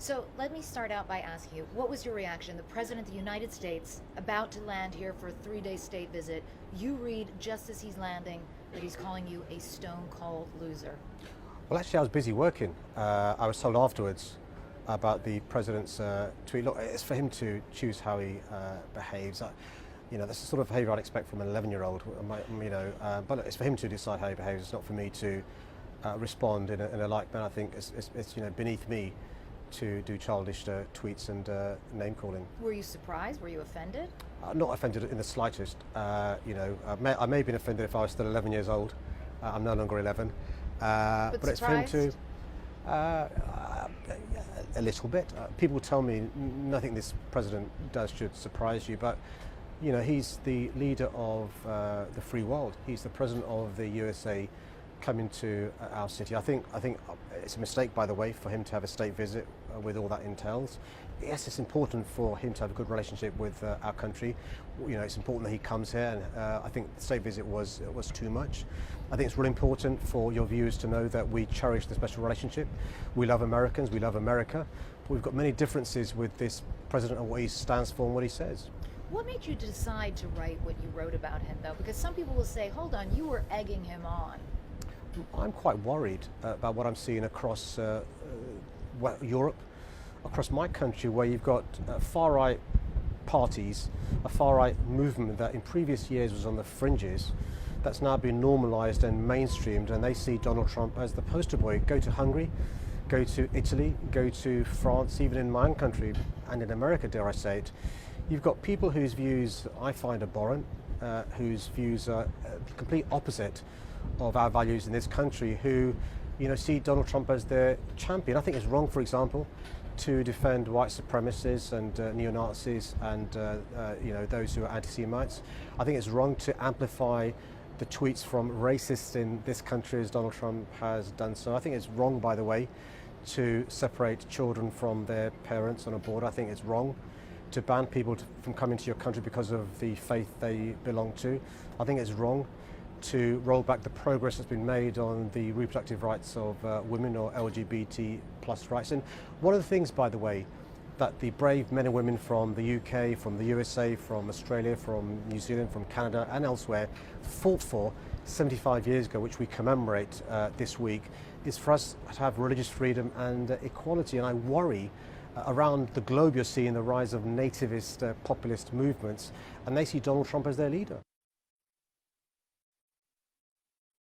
So let me start out by asking you, what was your reaction? The President of the United States about to land here for a 3-day state visit. You read just as he's landing that he's calling you a stone cold loser. Well, actually, I was busy working. I was told afterwards about the president's tweet. Look, it's for him to choose how he behaves. That's the sort of behaviour I'd expect from an 11-year-old. But look, it's for him to decide how he behaves. It's not for me to respond in a like manner. I think it's beneath me to do childish tweets and name calling. Were you surprised? Were you offended? Not offended in the slightest. I may have been offended if I was still 11 years old. I'm no longer 11. But it's for him surprised? to a little bit. People tell me nothing this president does should surprise you, but he's the leader of the free world. He's the president of the USA coming to our city. I think it's a mistake, by the way, for him to have a state visit with all that entails. Yes, it's important for him to have a good relationship with our country. It's important that he comes here, and I think the state visit was too much. I think it's really important for your viewers to know that we cherish the special relationship. We love Americans, we love America, but we've got many differences with this president and what he stands for and what he says. What made you decide to write what you wrote about him, though? Because some people will say, hold on, you were egging him on. I'm quite worried about what I'm seeing across Europe, across my country, where you've got far-right parties, a far-right movement that in previous years was on the fringes, that's now been normalised and mainstreamed, and they see Donald Trump as the poster boy. Go to Hungary, go to Italy, go to France, even in my own country, and in America, dare I say it. You've got people whose views I find abhorrent, whose views are the complete opposite of our values in this country, who see Donald Trump as their champion. I think it's wrong, for example, to defend white supremacists and neo-Nazis and those who are anti-Semites. I think it's wrong to amplify the tweets from racists in this country as Donald Trump has done so. I think it's wrong, by the way, to separate children from their parents on a border. I think it's wrong to ban people from coming to your country because of the faith they belong to. I think it's wrong to roll back the progress that's been made on the reproductive rights of women, or LGBT plus rights. And one of the things, by the way, that the brave men and women from the UK, from the USA, from Australia, from New Zealand, from Canada and elsewhere fought for 75 years ago, which we commemorate this week, is for us to have religious freedom and equality. And I worry around the globe you're seeing the rise of nativist populist movements, and they see Donald Trump as their leader.